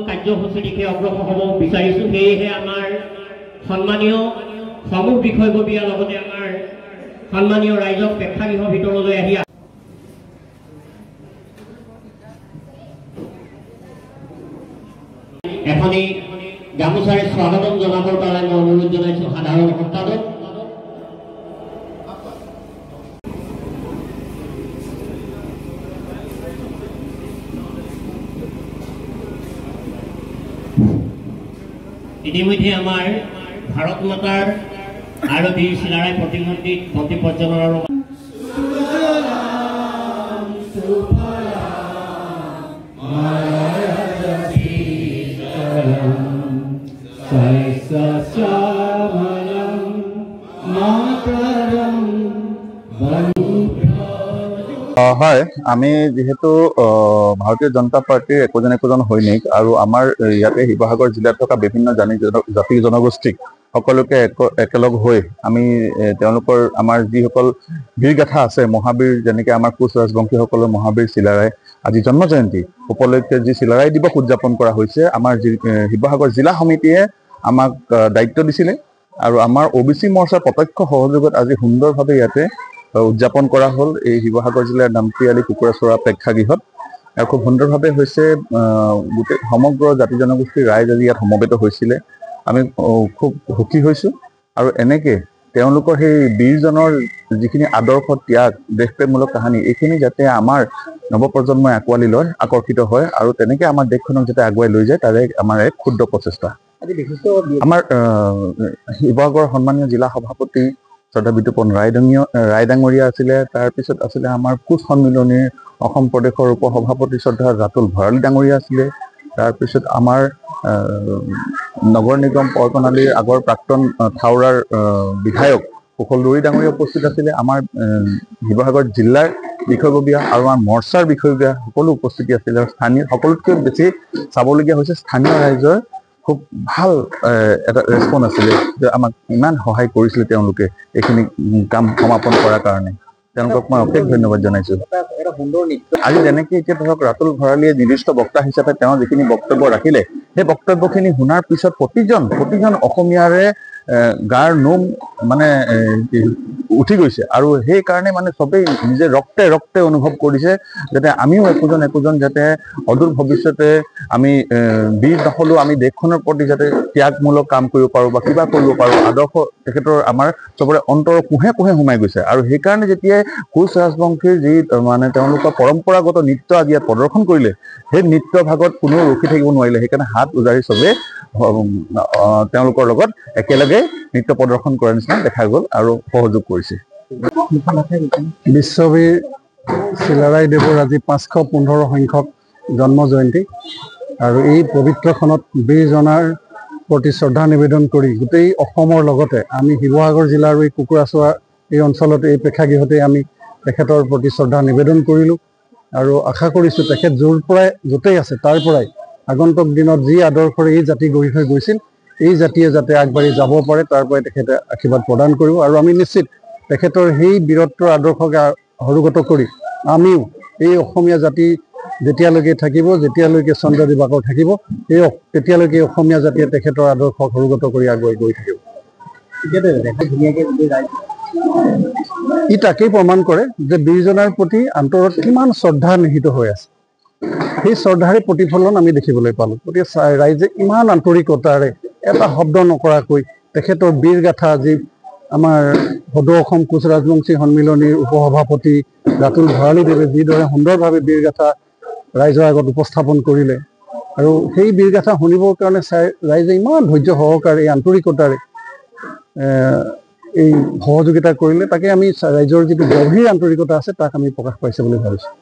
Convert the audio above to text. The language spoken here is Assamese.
কাৰ্যসূচী দিশে অগ্ৰসৰ হ'ব বিচাৰিছোঁ। সেয়েহে আমাৰ সন্মানীয় সমূহ বিষয়ববীয়াৰ লগতে আমাৰ সন্মানীয় ৰাইজক প্ৰেক্ষাগৃহৰ ভিতৰলৈ আহি এখনি গামোচাৰে স্বাগতম জনাবৰ কাৰণে মই অনুৰোধ জনাইছোঁ সাধাৰণ সম্পাদক ইতিমধ্যে আমাৰ ভাৰত মাতাৰ আৰু বীৰ চিলাৰায় প্ৰতিমূৰ্তিত ভক্তি পৰ্যটনৰ হয়, আমি যেহেতু ভাৰতীয় জনতা পাৰ্টিৰ একোজন সৈনিক আৰু আমাৰ ইয়াতে শিৱসাগৰ জিলাত থকা বিভিন্ন জাতি জনগোষ্ঠীক সকলোকে একেলগ হৈ আমি তেওঁলোকৰ আমাৰ যিসকল বীৰগাথা আছে মহাবীৰ যেনেকৈ আমাৰ কোচ ৰাজবংশীসকলৰ মহাবীৰ চিলাৰায় আজি জন্ম জয়ন্তী উপলক্ষে যি চিলাৰায় দিৱস উদযাপন কৰা হৈছে আমাৰ শিৱসাগৰ জিলা সমিতিয়ে আমাক দায়িত্ব দিছিলে আৰু আমাৰ OBC মৰ্চাৰ প্ৰত্যক্ষ সহযোগত আজি সুন্দৰভাৱে ইয়াতে উদযাপন কৰা হ'ল এই শিৱসাগৰ জিলাৰ নামতিয়ালি কুকুৰাচৰা প্ৰেক্ষাগৃহত আৰু খুব সুন্দৰভাৱে হৈছে গোটেই সমগ্ৰ জাতি জনগোষ্ঠীৰ ৰাইজ আজি ইয়াত সমবেত হৈছিলে আমি খুব সুখী হৈছোঁ আৰু এনেকৈ তেওঁলোকৰ সেই বীৰজনৰ যিখিনি আদৰ্শ ত্যাগ দেশপ্ৰেমমূলক কাহিনী এইখিনি যাতে আমাৰ নৱপ্ৰজন্মই আঁকোৱালি লয় আকৰ্ষিত হয় আৰু তেনেকৈ আমাৰ দেশখনক যাতে আগুৱাই লৈ যায় তাৰে আমাৰ এক ক্ষুদ্ৰ প্ৰচেষ্টা আমাৰ শিৱসাগৰ সন্মানীয় জিলা সভাপতি শ্ৰদ্ধা বিতুপন ৰায় ডাঙৰীয়া আছিলে তাৰপিছত আছিলে আমাৰ কোচ সন্মিলনীৰ অসম প্ৰদেশৰ উপ সভাপতি শ্ৰদ্ধা ৰাতুল ভৰালী ডাঙৰীয়া আছিলে তাৰপিছত আমাৰ নগৰ নিগম পৰকনালীৰ আগৰ প্ৰাক্তন থাউৰাৰ বিধায়ক কুশল দৌৰী ডাঙৰীয়া উপস্থিত আছিলে আমাৰ শিৱসাগৰ জিলাৰ বিষয়ববীয়া আৰু আমাৰ মৰ্চাৰ বিষয়ববীয়া সকলো উপস্থিতি আছিলে আৰু স্থানীয় সকলোতকৈ বেছি চাবলগীয়া হৈছে স্থানীয় ৰাইজৰ খুব ভাল এটা ৰেছপন্স আছিলে যে আমাক ইমান সহায় কৰিছিলে তেওঁলোকে এইখিনি কাম সমাপন কৰাৰ কাৰণে তেওঁলোকক মই অশেষ ধন্যবাদ জনাইছোঁ। আজি যেনেকৈ এতিয়া ধৰক ৰাতুল ভৰালীয়ে নিৰ্দিষ্ট বক্তা হিচাপে তেওঁ যিখিনি বক্তব্য ৰাখিলে সেই বক্তব্যখিনি শুনাৰ পিছত প্ৰতিজন অসমীয়াৰে গাৰ নোম মানে উঠি গৈছে আৰু সেইকাৰণে মানে চবেই নিজে ৰক্তে অনুভৱ কৰিছে যাতে আমিও একোজন যাতে অদূৰ ভৱিষ্যতে আমি বীৰ নহ'লেও আমি দেশখনৰ প্ৰতি যাতে ত্যাগমূলক কাম কৰিব পাৰোঁ বা কিবা কৰিব পাৰোঁ আদৰ্শ তেখেতৰ আমাৰ চবৰে অন্তৰৰ কোহে সোমাই গৈছে আৰু সেইকাৰণে যেতিয়াই কোচ ৰাজবংশীৰ যি মানে তেওঁলোকৰ পৰম্পৰাগত নৃত্য আজি ইয়াত প্ৰদৰ্শন কৰিলে সেই নৃত্য ভাগত কোনো ৰখি থাকিব নোৱাৰিলে সেইকাৰণে হাত উজাৰি চবে তেওঁলোকৰ লগত একেলগে নৃত্য প্ৰদৰ্শন কৰাৰ নিচিনা দেখা গ'ল আৰু সহযোগ কৰিছে। বিশ্ববীৰ চিলাৰায় দেৱৰ আজি 515 সংখ্যক জন্ম জয়ন্তী আৰু এই পবিত্ৰখনত বীৰজনাৰ প্ৰতি শ্ৰদ্ধা নিবেদন কৰি গোটেই অসমৰ লগতে আমি শিৱসাগৰ জিলাৰ এই কুকুৰাচৰা এই অঞ্চলতে এই প্ৰেক্ষাগৃহতে আমি তেখেতৰ প্ৰতি শ্ৰদ্ধা নিবেদন কৰিলোঁ আৰু আশা কৰিছোঁ তেখেত য'ৰ পৰাই য'তেই আছে তাৰ পৰাই আগন্তুক দিনত যি আদৰ্শৰে এই জাতি গঢ়ি থৈ গৈছিল এই জাতিয়ে যাতে আগবাঢ়ি যাব পাৰে তাৰ পৰাই তেখেতে আশীৰ্বাদ প্ৰদান কৰিব আৰু আমি নিশ্চিত তেখেতৰ সেই বীৰত্বৰ আদৰ্শকে সৰুগত কৰি আমিও এই অসমীয়া জাতি যেতিয়ালৈকে থাকিব যেতিয়ালৈকে চন্দ্ৰ দিবাকৰ থাকিব তেতিয়ালৈকে অসমীয়া জাতিয়ে তেখেতৰ আদৰ্শক সৰুগত কৰি আগুৱাই গৈ থাকিব। ই তাকেই প্ৰমাণ কৰে যে বীৰজনাৰ প্ৰতি অন্তৰত কিমান শ্ৰদ্ধা নিহিত হৈ আছে সেই শ্ৰদ্ধাৰে প্ৰতিফলন আমি দেখিবলৈ পালোঁ। গতিকে ৰাইজে ইমান আন্তৰিকতাৰে এটা শব্দ নকৰাকৈ তেখেতৰ বীৰগাথা আজি আমাৰ সদৌ অসম কোচ ৰাজবংশী সন্মিলনীৰ উপসভাপতি ৰাতুল ভৰালীদেৱে যিদৰে সুন্দৰভাৱে বীৰগাথা ৰাইজৰ আগত উপস্থাপন কৰিলে আৰু সেই বীৰগাথা শুনিবৰ কাৰণে ৰাইজে ইমান ধৈৰ্য সহকাৰে আন্তৰিকতাৰে এই সহযোগিতা কৰিলে তাকে আমি ৰাইজৰ যিটো গভীৰ আন্তৰিকতা আছে তাক আমি প্ৰকাশ পাইছে বুলি ভাবিছোঁ।